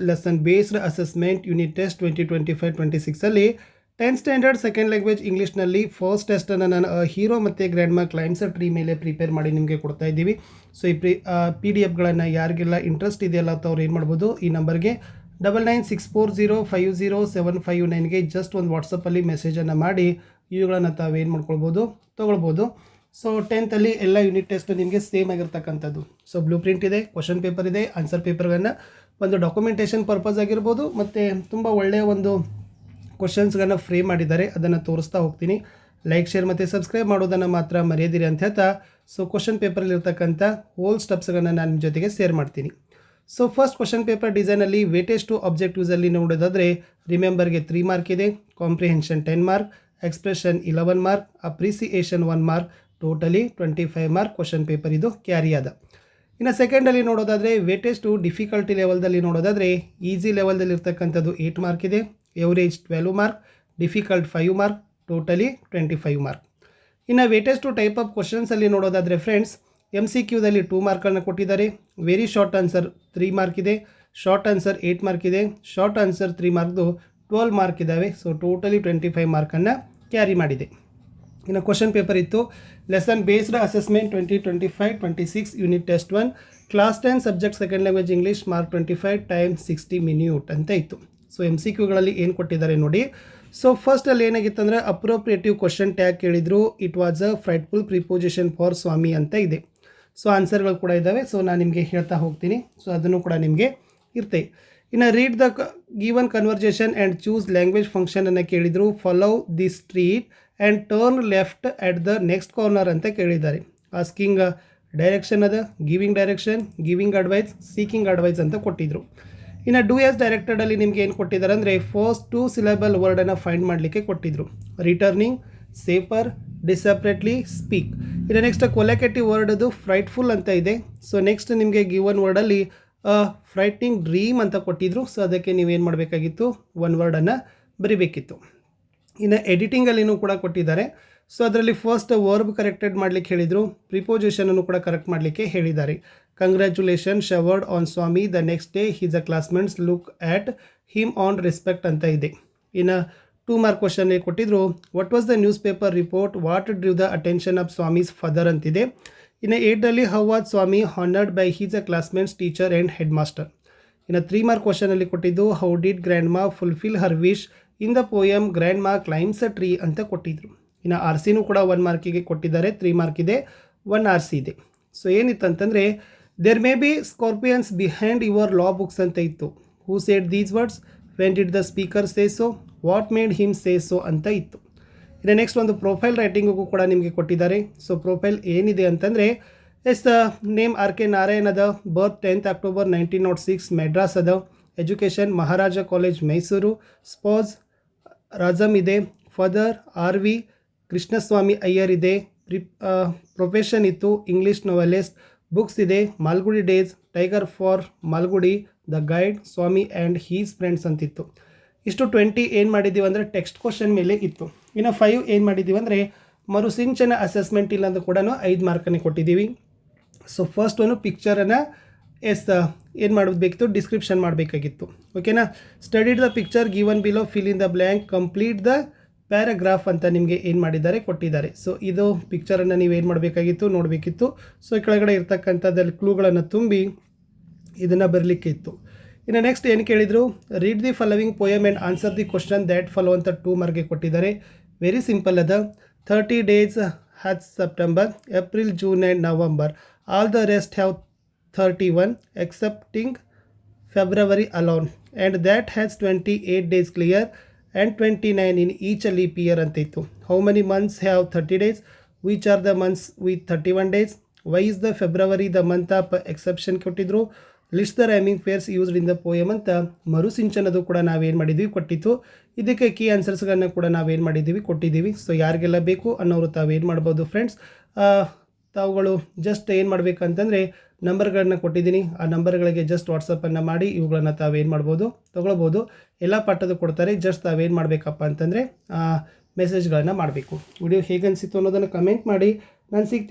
Lesson based assessment unit test 2025-26 ಅಲ್ಲಿ 10th standard second language ಇಂಗ್ಲೀಷ್ನಲ್ಲಿ first ಟೆಸ್ಟನ್ನು ನಾನು hero ಮತ್ತು ಗ್ರ್ಯಾಂಡ್ ಮಾ ಕ್ಲೈಮ್ಸ್ ಟ್ರೀ ಮೇಲೆ ಪ್ರಿಪೇರ್ ಮಾಡಿ ನಿಮಗೆ ಕೊಡ್ತಾ ಇದ್ದೀವಿ. ಸೊ ಈ PDF ಗಳನ್ನು ಯಾರಿಗೆಲ್ಲ ಇಂಟ್ರೆಸ್ಟ್ ಇದೆಯಲ್ಲ ಅವ್ರು ಏನು ಮಾಡ್ಬೋದು, ಈ ನಂಬರ್ಗೆ 9964050759ಗೆ ಜಸ್ಟ್ ಒಂದು ವಾಟ್ಸಪ್ಪಲ್ಲಿ ಮೆಸೇಜನ್ನು ಮಾಡಿ ಇವುಗಳನ್ನು ತಾವೇನು ಮಾಡ್ಕೊಳ್ಬೋದು, ತೊಗೊಳ್ಬೋದು. ಸೊ 10th ಅಲ್ಲಿ ಎಲ್ಲ ಯೂನಿಟ್ ಟೆಸ್ಟ್ ನಿಮಗೆ ಸೇಮ್ ಆಗಿರ್ತಕ್ಕಂಥದ್ದು. ಸೊ ಬ್ಲೂ ಪ್ರಿಂಟ್ ಇದೆ, ಕ್ವಶನ್ ಪೇಪರ್ ಇದೆ, ಆನ್ಸರ್ ಪೇಪರ್ಗಳನ್ನು ಒಂದು ಡಾಕ್ಯುಮೆಂಟೇಷನ್ ಪರ್ಪಸ್ ಆಗಿರ್ಬೋದು, ಮತ್ತು ತುಂಬ ಒಳ್ಳೆಯ ಒಂದು ಕ್ವಶನ್ಸ್ಗಳನ್ನ ಫ್ರೇಮ್ ಮಾಡಿದ್ದಾರೆ, ಅದನ್ನು ತೋರಿಸ್ತಾ ಹೋಗ್ತೀನಿ. ಲೈಕ್, ಶೇರ್ ಮತ್ತು ಸಬ್ಸ್ಕ್ರೈಬ್ ಮಾಡೋದನ್ನು ಮಾತ್ರ ಮರೆಯದಿರಿ ಅಂತ ಹೇಳ್ತಾ, ಸೊ ಕ್ವಶನ್ ಪೇಪರಲ್ಲಿರ್ತಕ್ಕಂಥ ಹೋಲ್ ಸ್ಟೆಪ್ಸ್ಗಳನ್ನು ನಾನು ನಿಮ್ಮ ಜೊತೆಗೆ ಶೇರ್ ಮಾಡ್ತೀನಿ. ಸೊ ಫಸ್ಟ್ ಕ್ವಶನ್ ಪೇಪರ್ ಡಿಸೈನಲ್ಲಿ ವೇಟೇಜ್ ಟು ಆಬ್ಜೆಕ್ಟಿವ್ಸಲ್ಲಿ ನೋಡೋದಾದರೆ ರಿಮೆಂಬರ್ಗೆ 3 ಮಾರ್ಕ್ ಇದೆ, comprehension 10 mark, expression 11 mark, appreciation 1 mark, totally 25 mark question paper ಇದು ಕ್ಯಾರಿ ಆದ. ಇನ್ನು ಸೆಕೆಂಡಲ್ಲಿ ನೋಡೋದಾದರೆ ವೇಟೇಜ್ ಟು ಡಿಫಿಕಲ್ಟಿ ಲೆವೆಲ್ದಲ್ಲಿ ನೋಡೋದಾದರೆ ಈಸಿ ಲೆವೆಲ್ದಲ್ಲಿ ಇರ್ತಕ್ಕಂಥದ್ದು 8 ಮಾರ್ಕ್ ಇದೆ, average 12 mark, difficult 5 mark, totally 25 mark. ಇನ್ನು ವೇಟೇಜ್ ಟು ಟೈಪ್ ಆಫ್ ಕ್ವಶನ್ಸಲ್ಲಿ ನೋಡೋದಾದರೆ ಫ್ರೆಂಡ್ಸ್, MCQದಲ್ಲಿ 2 ಮಾರ್ಕನ್ನು ಕೊಟ್ಟಿದ್ದಾರೆ, ವೆರಿ ಶಾರ್ಟ್ ಆನ್ಸರ್ 3 ಮಾರ್ಕ್ ಇದೆ, ಶಾರ್ಟ್ ಆನ್ಸರ್ 8 ಮಾರ್ಕ್ ಇದೆ, ಶಾರ್ಟ್ ಆನ್ಸರ್ 3 ಮಾರ್ಕ್ದು 12 ಮಾರ್ಕ್ ಇದ್ದಾವೆ. ಸೊ ಟೋಟಲಿ 25 ಮಾರ್ಕನ್ನು ಕ್ಯಾರಿ ಮಾಡಿದೆ. ಇನ್ನು ಕ್ವಶನ್ ಪೇಪರ್ ಇತ್ತು lesson based assessment 2025-26 unit test 1 class 10 subject second language English mark 25 time 60 minute ಅಂತ ಇತ್ತು. ಸೊ MCQಗಳಲ್ಲಿ ಏನು ಕೊಟ್ಟಿದ್ದಾರೆ ನೋಡಿ. ಸೊ ಫಸ್ಟಲ್ಲಿ ಏನಾಗಿತ್ತು ಅಂದರೆ ಅಪ್ರೋಪ್ರಿಯೇಟಿವ್ ಕ್ವಶನ್ ಟ್ಯಾಗ್ ಕೇಳಿದ್ರು, it was a frightful preposition for Swami ಅಂತ ಇದೆ. ಸೊ ಆನ್ಸರ್ಗಳು ಕೂಡ ಇದ್ದಾವೆ, ಸೊ ನಾನು ನಿಮಗೆ ಹೇಳ್ತಾ ಹೋಗ್ತೀನಿ. ಸೊ ಅದನ್ನು ಕೂಡ ನಿಮಗೆ ಇರ್ತವೆ. ಇನ್ನು read the given conversation and choose language ಫಂಕ್ಷನನ್ನು ಕೇಳಿದರು, follow the street and turn left at the next corner ಅಂತ ಕೇಳಿದ್ದಾರೆ. ಆಸ್ಕಿಂಗ್ ಡೈರೆಕ್ಷನ್ ಅದ, giving direction, giving advice, seeking advice ಅಂತ ಕೊಟ್ಟಿದ್ದರು. ಇನ್ನು ಡೂ ಆಸ್ ಡೈರೆಕ್ಟೆಡಲ್ಲಿ ನಿಮ್ಗೆ ಏನು ಕೊಟ್ಟಿದ್ದಾರೆ ಅಂದರೆ ಫಸ್ಟ್ 2 ಸಿಲೆಬಲ್ ವರ್ಡನ್ನು ಫೈಂಡ್ ಮಾಡಲಿಕ್ಕೆ ಕೊಟ್ಟಿದ್ದರು, ರಿಟರ್ನಿಂಗ್, ಸೇಪರ್, ಡಿಸಪ್ರೇಟ್ಲಿ, ಸ್ಪೀಕ್. ಇನ್ನು ನೆಕ್ಸ್ಟ್ ಕೊಲೆಕೆಟಿವ್ ವರ್ಡದು ಫ್ರೈಟ್ಫುಲ್ ಅಂತ ಇದೆ. ಸೊ ನೆಕ್ಸ್ಟ್ ನಿಮಗೆ ಗಿವನ್ ವರ್ಡಲ್ಲಿ ಫ್ರೈಟ್ನಿಂಗ್ ಡ್ರೀಮ್ ಅಂತ ಕೊಟ್ಟಿದ್ದರು. ಸೊ ಅದಕ್ಕೆ ನೀವೇನು ಮಾಡಬೇಕಾಗಿತ್ತು, 1 ವರ್ಡನ್ನು ಬರಿಬೇಕಿತ್ತು. ಇನ್ನು ಎಡಿಟಿಂಗಲ್ಲಿನೂ ಕೂಡ ಕೊಟ್ಟಿದ್ದಾರೆ. ಸೊ ಅದರಲ್ಲಿ ಫಸ್ಟ್ ವರ್ಬ್ ಕರೆಕ್ಟೆಡ್ ಮಾಡಲಿಕ್ಕೆ ಹೇಳಿದರು, ಪ್ರಿಪೋಸಿಷನನ್ನು ಕೂಡ ಕರೆಕ್ಟ್ ಮಾಡಲಿಕ್ಕೆ ಹೇಳಿದ್ದಾರೆ. Congratulation showered on Swami the next day his uh classmates look at him on respect ಅಂತ ಇದೆ. ಇನ್ನು 2 ಮಾರ್ಕ್ ಕ್ವಶನ್ ಕೊಟ್ಟಿದ್ರು, what was the newspaper report what drew the attention of Swami's father ಅಂತಿದೆ. ಇನ್ನು 8ರಲ್ಲಿ how was Swami honoured by his uh classmates teacher and headmaster. ಇನ್ನು 3 mark ಕ್ವಶನಲ್ಲಿ ಕೊಟ್ಟಿದ್ದು, how did grandma fulfil her wish in the poem grand ಮಾ claims a tree ಅಂತ ಕೊಟ್ಟಿದ್ರು. ಇನ್ನು RCನೂ ಕೂಡ 1 ಮಾರ್ಕಿಗೆ ಕೊಟ್ಟಿದ್ದಾರೆ, 3 ಮಾರ್ಕ್ ಇದೆ, 1 RC ಇದೆ. ಸೊ ಏನಿತ್ತಂತಂದರೆ there may be scorpions behind your law books ಅಂತ ಇತ್ತು. Who said these words, when did the speaker say so, what made him say so ಅಂತ ಇತ್ತು. ಇನ್ನು ನೆಕ್ಸ್ಟ್ ಒಂದು ಪ್ರೊಫೈಲ್ ರೈಟಿಂಗಿಗೂ ಕೂಡ ನಿಮಗೆ ಕೊಟ್ಟಿದ್ದಾರೆ. ಸೊ ಪ್ರೊಫೈಲ್ ಏನಿದೆ ಅಂತಂದರೆ ಎಸ್ ನೇಮ್ RK ನಾರಾಯಣ್ ಅದ, ಬರ್ತ್ 10th October 1906 ಮೆಡ್ರಾಸ್ ಅದ, ಎಜುಕೇಷನ್ ಮಹಾರಾಜ ಕಾಲೇಜ್ ಮೈಸೂರು, ಸ್ಪೌಸ್ ರಾಜಮ್ ಇದೆ, ಫಾದರ್ RV ಕೃಷ್ಣಸ್ವಾಮಿ ಅಯ್ಯರ್ ಇದೆ, ಪ್ರೊಫೆಷನ್ ಇತ್ತು ಇಂಗ್ಲೀಷ್ ನೋವೆಲಿಸ್ಟ್, ಬುಕ್ಸ್ ಇದೆ Malgudi days, tiger for Malgudi, the guide, Swami and his friends ಅಂತಿತ್ತು. ಇಷ್ಟು 20 ಏನು ಮಾಡಿದ್ದೀವಿ ಅಂದರೆ ಟೆಕ್ಸ್ಟ್ ಕ್ವಶನ್ ಮೇಲೆ ಇತ್ತು. ಇನ್ನು 5 ಏನು ಮಾಡಿದ್ದೀವಿ ಅಂದರೆ ಮರುಸಿಂಚನ ಅಸೆಸ್ಮೆಂಟ್ ಇಲ್ಲ ಅಂತ ಕೂಡ 5 ಮಾರ್ಕನ್ನೇ ಕೊಟ್ಟಿದ್ದೀವಿ. ಸೊ ಫಸ್ಟ್ ಒಂದು ಪಿಕ್ಚರನ್ನು ಏನು ಮಾಡಬೇಕಿತ್ತು, ಡಿಸ್ಕ್ರಿಪ್ಷನ್ ಮಾಡಬೇಕಾಗಿತ್ತು. ಓಕೆನಾ. Studied the picture given below, fill in the blank, complete the paragraph ಅಂತ ನಿಮಗೆ ಏನು ಮಾಡಿದ್ದಾರೆ, ಕೊಟ್ಟಿದ್ದಾರೆ. ಸೊ ಇದು ಪಿಕ್ಚರನ್ನು ನೀವೇನು ಮಾಡಬೇಕಾಗಿತ್ತು, ನೋಡಬೇಕಿತ್ತು. ಸೊ ಈ ಕೆಳಗಡೆ ಇರ್ತಕ್ಕಂಥದ್ದಲ್ಲಿ ಕ್ಲೂಗಳನ್ನು ತುಂಬಿ ಇದನ್ನು ಬರಲಿಕ್ಕೆ ಇತ್ತು. ಇನ್ನು ನೆಕ್ಸ್ಟ್ ಏನು ಕೇಳಿದರು, read the following poem and answer the question that follow ಅಂತ 2 ಮಾರ್ಕ್ಗೆ ಕೊಟ್ಟಿದ್ದಾರೆ. ವೆರಿ ಸಿಂಪಲ್ ಅದ, 30 days has September, April, June and November, all the rest have 31 excepting February alone, and that has 28 days clear and 29 in each leap year ಅಂತ ಇತ್ತು. How many months have 30 days? Which are the months with 31 days? Why is the February the month of exception ಕೊಟ್ಟಿದ್ರು. List the rhyming fairs used in the poem ಅಂತ ಮರುಸಿಂಚನದು ಕೂಡ ನಾವೇನು ಮಾಡಿದ್ದೀವಿ, ಕೊಟ್ಟಿತ್ತು. ಇದಕ್ಕೆ key ಆನ್ಸರ್ಸ್ಗಳನ್ನ ಕೂಡ ನಾವೇನು ಮಾಡಿದ್ದೀವಿ, ಕೊಟ್ಟಿದ್ದೀವಿ. ಸೊ ಯಾರಿಗೆಲ್ಲ ಬೇಕು ಅನ್ನೋರು ತಾವೇನು ಮಾಡ್ಬೋದು ಫ್ರೆಂಡ್ಸ್, ತಾವುಗಳು ಜಸ್ಟ್ ಏನು ಮಾಡಬೇಕಂತಂದರೆ ನಂಬರ್ಗಳನ್ನ ಕೊಟ್ಟಿದ್ದೀನಿ, ಆ ನಂಬರ್ಗಳಿಗೆ ಜಸ್ಟ್ ವಾಟ್ಸಪ್ಪನ್ನು ಮಾಡಿ ಇವುಗಳನ್ನು ತಾವೇನು ಮಾಡ್ಬೋದು, ತೊಗೊಳ್ಬೋದು. ಎಲ್ಲ ಪಾಠದ ಕೊಡ್ತಾರೆ, ಜಸ್ಟ್ ತಾವೇನು ಮಾಡಬೇಕಪ್ಪ ಅಂತಂದರೆ ಮೆಸೇಜ್ಗಳನ್ನು ಮಾಡಬೇಕು. ವಿಡಿಯೋ ಹೇಗೆ ಅನಿಸಿತ್ತು ಅನ್ನೋದನ್ನು ಕಮೆಂಟ್ ಮಾಡಿ. ನಾನು ಸಿಗ್ತೀನಿ.